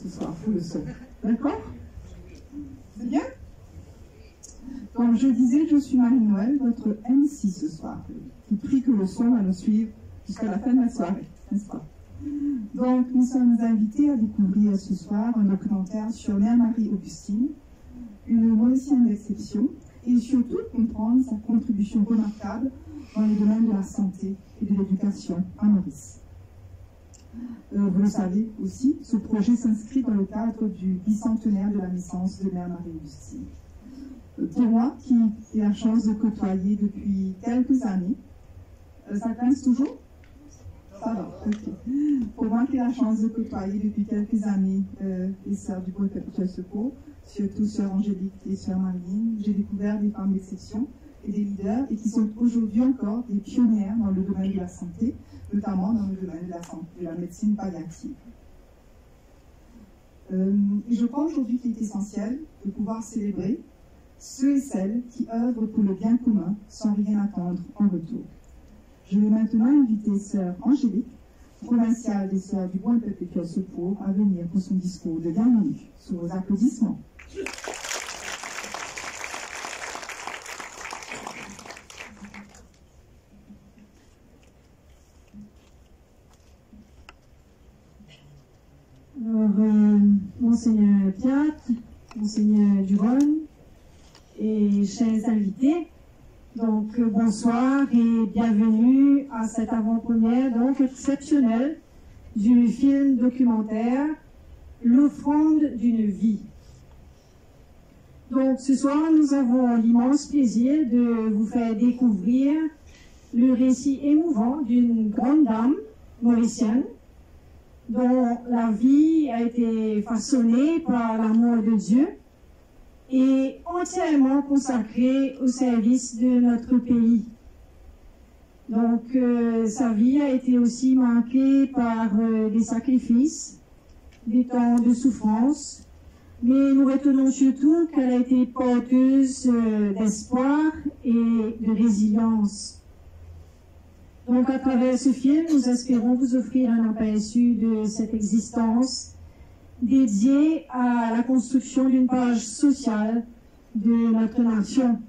ce soir pour le son. D'accord? C'est bien? Donc je disais, je suis Marie-Noël, votre MC ce soir, qui prie que le son va nous suivre jusqu'à la fin de la soirée, n'est-ce pas? Donc nous sommes invités à découvrir ce soir un documentaire sur Mère Marie-Augustine, une Mauricienne d'exception, et surtout comprendre sa contribution remarquable dans les domaines de la santé et de l'éducation à Maurice. Vous le savez aussi, ce projet s'inscrit dans le cadre du bicentenaire de la naissance de Mère Marie-Augustine. Pour moi, qui ai la chance de côtoyer depuis quelques années, ça grince toujours? Ça va, ok. Pour moi qui ai la chance de côtoyer depuis quelques années les sœurs du groupe Perpétuel Secours, surtout sœur Angélique et sœur Marine, j'ai découvert des femmes d'exception et des leaders et qui sont aujourd'hui encore des pionnières dans le domaine de la santé, notamment dans le domaine de la médecine palliative. Et je crois aujourd'hui qu'il est essentiel de pouvoir célébrer ceux et celles qui œuvrent pour le bien commun sans rien attendre en retour. Je vais maintenant inviter sœur Angélique, provinciale des sœurs du Bon Perpétuel Secours, à venir pour son discours de bienvenue. Sous vos applaudissements. Alors, Monseigneur Piat, Monseigneur Duron et chers invités, donc bonsoir et bienvenue à cette avant-première donc exceptionnelle du film documentaire L'offrande d'une vie. Donc ce soir, nous avons l'immense plaisir de vous faire découvrir le récit émouvant d'une grande dame mauricienne dont la vie a été façonnée par l'amour de Dieu et entièrement consacrée au service de notre pays. Donc sa vie a été aussi marquée par des sacrifices, des temps de souffrance, mais nous retenons surtout qu'elle a été porteuse d'espoir et de résilience. Donc à travers ce film, nous espérons vous offrir un aperçu de cette existence dédiée à la construction d'une page sociale de notre nation.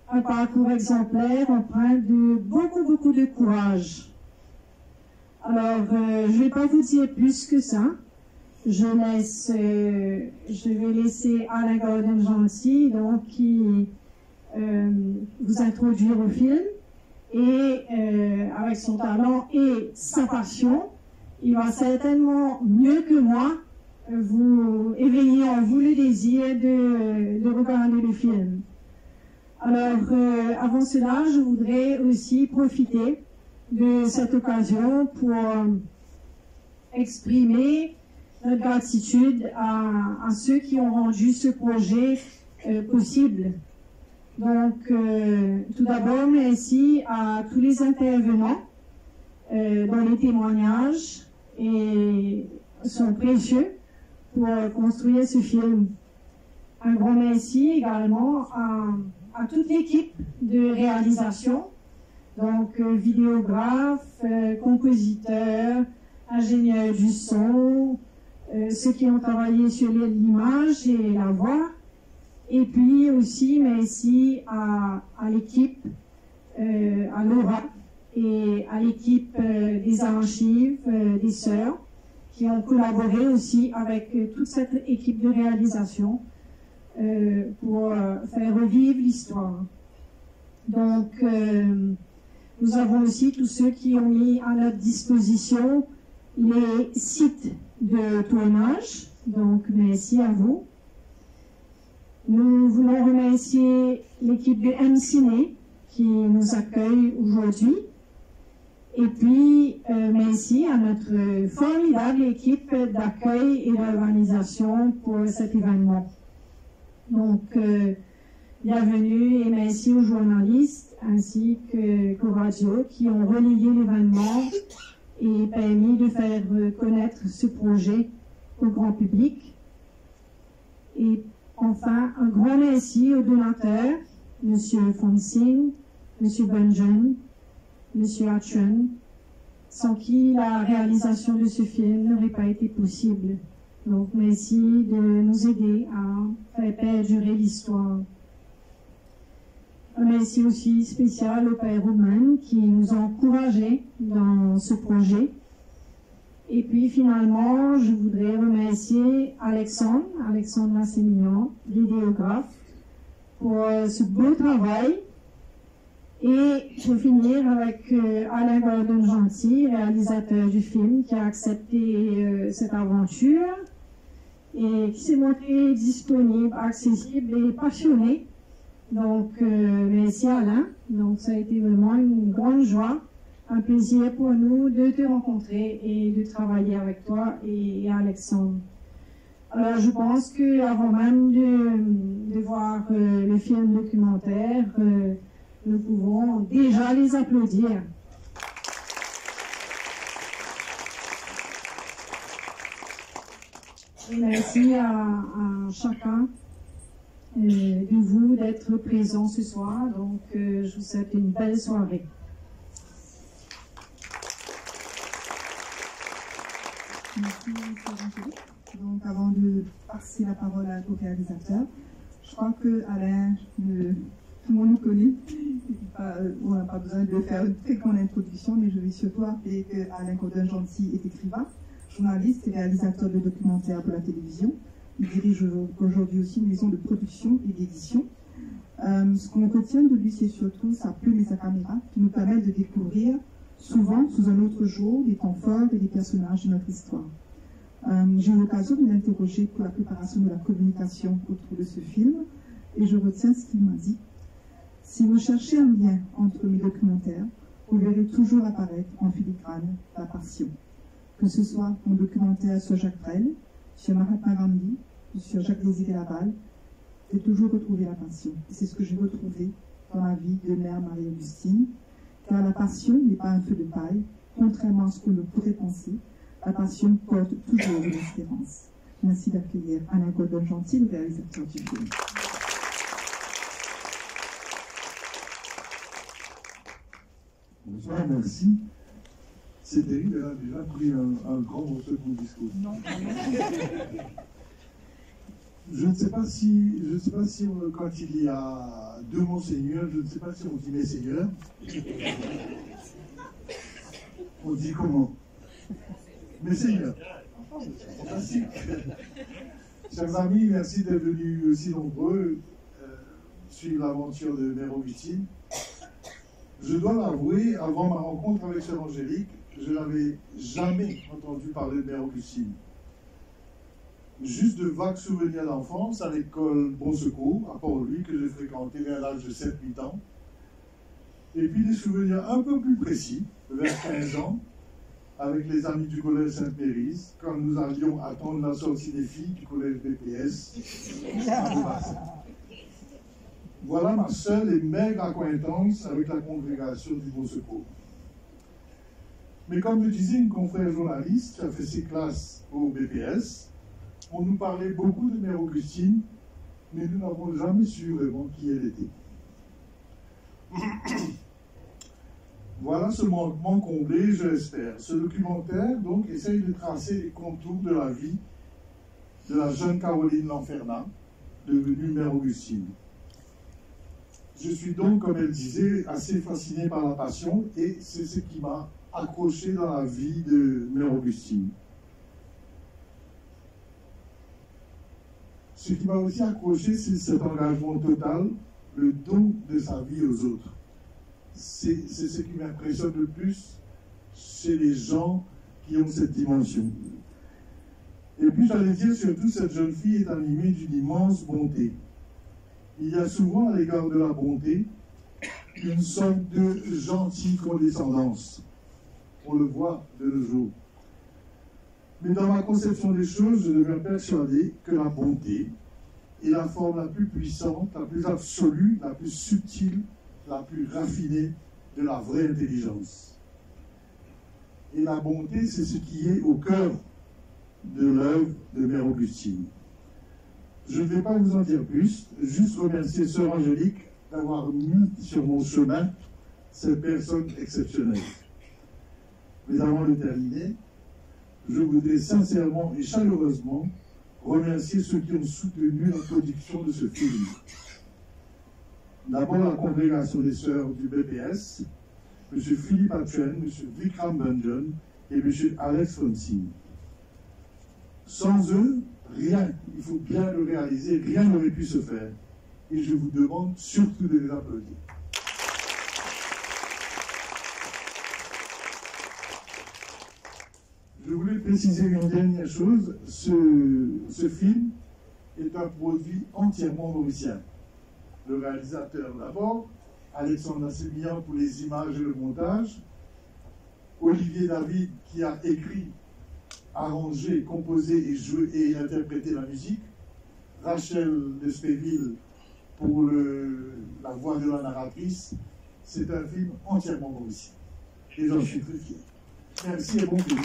Un parcours exemplaire empreint de beaucoup de courage. Alors, je ne vais pas vous dire plus que ça. Je vais laisser Alain Gordon-Gentil, donc, qui vous introduire au film. Et avec son talent et sa passion, il va certainement mieux que moi vous éveiller en vous le désir de regarder le film. Alors, avant cela, je voudrais aussi profiter de cette occasion pour exprimer notre gratitude à ceux qui ont rendu ce projet possible. Donc, tout d'abord, merci à tous les intervenants dont les témoignages sont précieux pour construire ce film. Un grand merci également à toute l'équipe de réalisation, donc vidéographes, compositeurs, ingénieurs du son, ceux qui ont travaillé sur l'image et la voix. Et puis aussi merci à l'équipe, à Laura et à l'équipe des archives, des sœurs, qui ont collaboré aussi avec toute cette équipe de réalisation pour faire revivre l'histoire. Donc, nous avons aussi tous ceux qui ont mis à notre disposition les sites de tournage. Donc, merci à vous. Nous voulons remercier l'équipe de MCiné qui nous accueille aujourd'hui. Et puis, merci à notre formidable équipe d'accueil et d'organisation pour cet événement. Donc, bienvenue et merci aux journalistes ainsi qu'aux radios qui ont relayé l'événement et permis de faire connaître ce projet au grand public. Et enfin, un grand merci aux donateurs, M. Fonsing, M. Bungeon, M. Hatchen, sans qui la réalisation de ce film n'aurait pas été possible. Donc, merci de nous aider à faire perdurer l'histoire. Un merci aussi spécial au Père Roumain qui nous a encouragés dans ce projet. Et puis finalement, je voudrais remercier Alexandre Massémignon, vidéographe, pour ce beau travail. Et pour finir avec Alain Gordon-Gentil, réalisateur du film, qui a accepté cette aventure et qui s'est montré disponible, accessible et passionné. Donc, merci Alain. Donc, ça a été vraiment une grande joie, un plaisir pour nous de te rencontrer et de travailler avec toi et Alexandre. Alors, je pense qu'avant même de voir le film documentaire, nous pouvons déjà les applaudir. Et merci à chacun de vous d'être présents ce soir. Donc, je vous souhaite une belle soirée. Merci, donc, avant de passer la parole au réalisateur, je crois que Alain, tout le monde nous connaît. On n'a pas besoin de faire une très grande introduction, mais je vais surtout rappeler qu'Alain Gordon-Gentil est écrivain, journaliste et réalisateur de documentaires pour la télévision. Il dirige aujourd'hui aussi une maison de production et d'édition. Ce qu'on retient de lui, c'est surtout sa plume et sa caméra qui nous permettent de découvrir, souvent sous un autre jour, les temps forts et les personnages de notre histoire. J'ai eu l'occasion de l'interroger pour la préparation de la communication autour de ce film et je retiens ce qu'il m'a dit. Si vous cherchez un lien entre mes documentaires, vous verrez toujours apparaître en filigrane la passion. Que ce soit mon documentaire sur Jacques Brel, sur Mahatma Gandhi, sur Jacques-Désiré Laval, j'ai toujours retrouvé la passion. C'est ce que j'ai retrouvé dans la vie de Mère Marie-Augustine, car la passion n'est pas un feu de paille, contrairement à ce que l'on pourrait penser. La passion porte toujours une espérance. Merci d'accueillir Alain Gordon-Gentil, le réalisateur du film. Bonsoir, merci. C'est terrible, elle a déjà pris un grand morceau de mon discours. Non. Je ne sais pas si quand il y a deux monseigneurs, je ne sais pas si on dit messeigneur. On dit comment? Messeigneur. Fantastique. Chers amis, merci d'être venus aussi nombreux suivre l'aventure de Mère Augustine. Je dois l'avouer, avant ma rencontre avec Sœur Angélique, je n'avais jamais entendu parler de Mère Augustine. Juste de vagues souvenirs d'enfance à l'école Bon Secours, à Port-Louis, que j'ai fréquenté vers l'âge de 7-8 ans. Et puis des souvenirs un peu plus précis, vers 15 ans, avec les amis du collège Sainte-Mérise, quand nous allions attendre la sortie des filles du collège BPS à Beaubassin. Voilà ma seule et maigre acquaintance avec la congrégation du Bon Secours. Mais comme le disait une confrère journaliste qui a fait ses classes au BPS, on nous parlait beaucoup de Mère Augustine, mais nous n'avons jamais su vraiment qui elle était. Voilà ce manquement comblé, je l'espère. Ce documentaire, donc, essaye de tracer les contours de la vie de la jeune Caroline Lanferna, devenue Mère Augustine. Je suis donc, comme elle disait, assez fasciné par la passion, et c'est ce qui m'a accroché dans la vie de Mère Augustine. Ce qui m'a aussi accroché, c'est cet engagement total, le don de sa vie aux autres. C'est ce qui m'impressionne le plus chez les gens qui ont cette dimension. Et puis j'allais dire surtout, cette jeune fille est animée d'une immense bonté. Il y a souvent à l'égard de la bonté une sorte de gentille condescendance. On le voit de nos jours. Mais dans ma conception des choses, je deviens persuadé que la bonté est la forme la plus puissante, la plus absolue, la plus subtile, la plus raffinée de la vraie intelligence. Et la bonté, c'est ce qui est au cœur de l'œuvre de Mère Augustine. Je ne vais pas vous en dire plus, juste remercier Sœur Angélique d'avoir mis sur mon chemin cette personne exceptionnelle. Mais avant de terminer, je voudrais sincèrement et chaleureusement remercier ceux qui ont soutenu la production de ce film. D'abord la congrégation des sœurs du BPS, M. Philippe Atuen, M. Vikram Banjan et M. Alex Fonsine. Sans eux, rien, il faut bien le réaliser, rien n'aurait pu se faire. Et je vous demande surtout de les applaudir. Je voulais préciser une dernière chose, ce film est un produit entièrement mauricien. Le réalisateur d'abord, Alexandre Assemian pour les images et le montage, Olivier David qui a écrit, arrangé, composé et joué et interprété la musique, Rachel Despéville pour la voix de la narratrice. C'est un film entièrement mauricien. Et j'en suis très fier. Merci et bon film.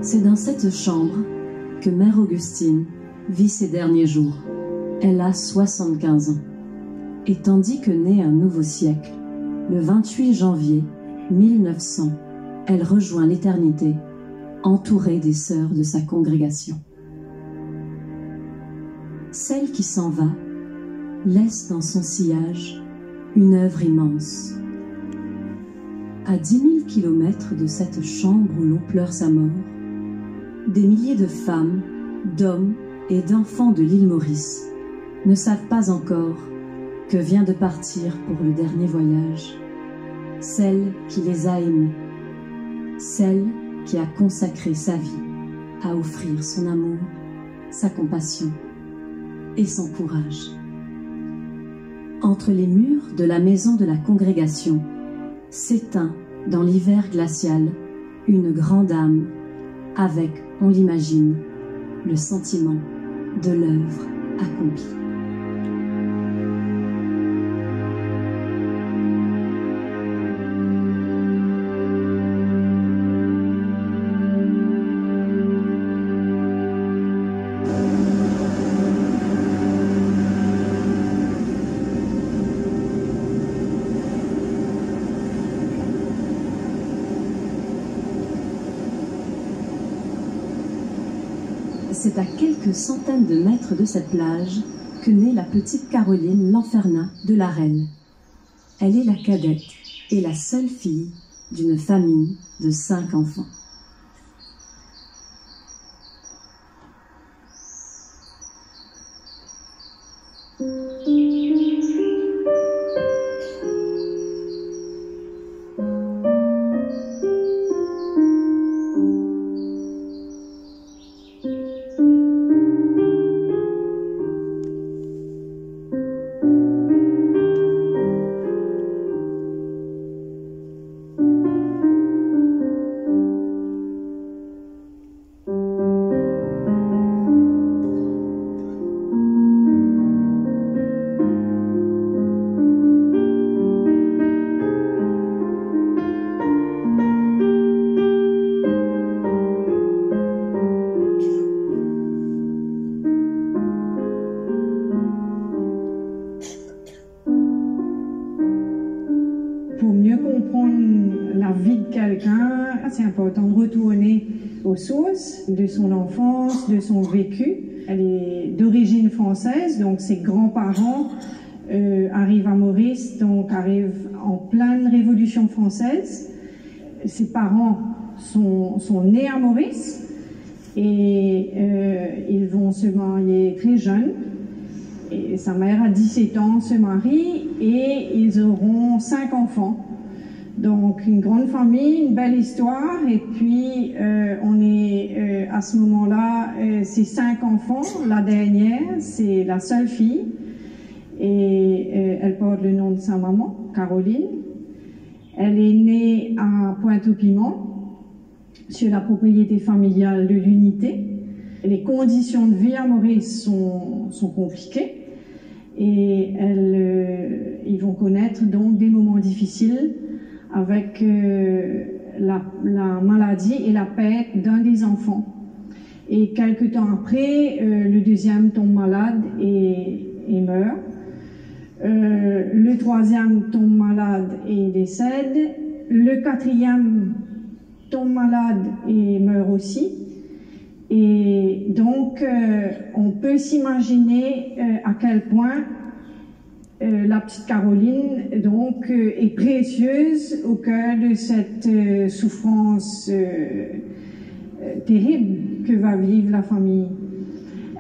C'est dans cette chambre que Mère Augustine vit ses derniers jours. Elle a 75 ans. Et tandis que naît un nouveau siècle, le 28 janvier 1900, elle rejoint l'éternité, entourée des sœurs de sa congrégation. Celle qui s'en va laisse dans son sillage une œuvre immense. À 10 000 kilomètres de cette chambre où l'on pleure sa mort, des milliers de femmes, d'hommes et d'enfants de l'île Maurice ne savent pas encore que vient de partir pour le dernier voyage celle qui les a aimés, celle qui a consacré sa vie à offrir son amour, sa compassion et son courage. Entre les murs de la maison de la congrégation s'éteint dans l'hiver glacial une grande âme avec, on l'imagine, le sentiment de l'œuvre accomplie. C'est à quelques centaines de mètres de cette plage que naît la petite Caroline Lanferna de la Reine. Elle est la cadette et la seule fille d'une famille de 5 enfants. C'est important de retourner aux sources de son enfance, de son vécu. Elle est d'origine française, donc ses grands-parents arrivent à Maurice, donc arrivent en pleine Révolution française. Ses parents sont nés à Maurice et ils vont se marier très jeunes. Et sa mère a 17 ans, se marie et ils auront 5 enfants. Donc une grande famille, une belle histoire, et puis on est à ce moment-là, c'est 5 enfants, la dernière, c'est la seule fille, et elle porte le nom de sa maman, Caroline. Elle est née à Pointe-au-Piment, sur la propriété familiale de l'Unité. Les conditions de vie à Maurice sont compliquées, et ils vont connaître donc des moments difficiles avec la maladie et la perte d'un des enfants. Et quelque temps après, le deuxième tombe malade et meurt. Le troisième tombe malade et décède. Le quatrième tombe malade et meurt aussi. Et donc, on peut s'imaginer à quel point la petite Caroline donc est précieuse au cœur de cette souffrance terrible que va vivre la famille.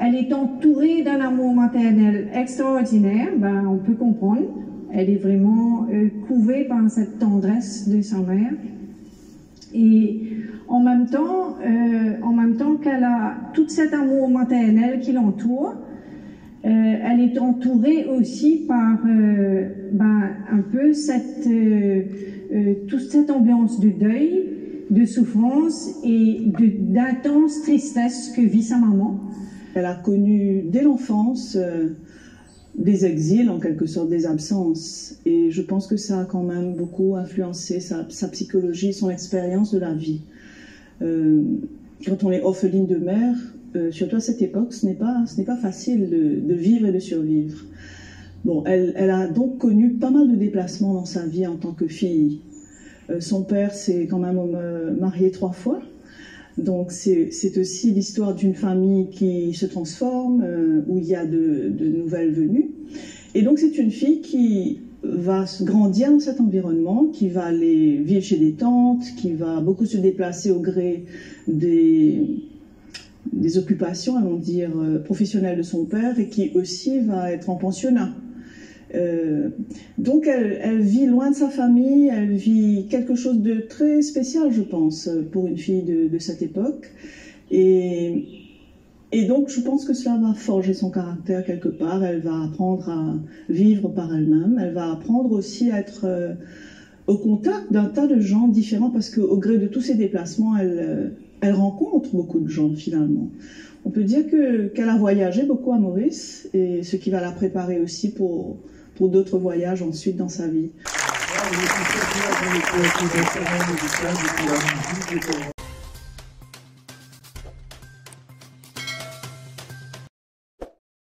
Elle est entourée d'un amour maternel extraordinaire, on peut comprendre. Elle est vraiment couvée par cette tendresse de sa mère. Et en même temps qu'elle a tout cet amour maternel qui l'entoure, elle est entourée aussi par un peu toute cette ambiance de deuil, de souffrance et d'intense tristesse que vit sa maman. Elle a connu dès l'enfance des exils, en quelque sorte des absences, et je pense que ça a quand même beaucoup influencé sa psychologie, son expérience de la vie. Quand on est orpheline de mère, surtout à cette époque, ce n'est pas facile de vivre et de survivre. Bon, elle a donc connu pas mal de déplacements dans sa vie en tant que fille. Son père s'est quand même marié 3 fois. Donc c'est aussi l'histoire d'une famille qui se transforme, où il y a de nouvelles venues. Et donc c'est une fille qui va grandir dans cet environnement, qui va aller vivre chez des tantes, qui va beaucoup se déplacer au gré des occupations, allons dire, professionnelles de son père, et qui aussi va être en pensionnat. Donc elle vit loin de sa famille, elle vit quelque chose de très spécial, je pense, pour une fille de cette époque. Et donc je pense que cela va forger son caractère quelque part. Elle va apprendre à vivre par elle-même, elle va apprendre aussi à être au contact d'un tas de gens différents, parce qu'au gré de tous ses déplacements, elle rencontre beaucoup de gens finalement. On peut dire qu'elle a voyagé beaucoup à Maurice, et ce qui va la préparer aussi pour d'autres voyages ensuite dans sa vie.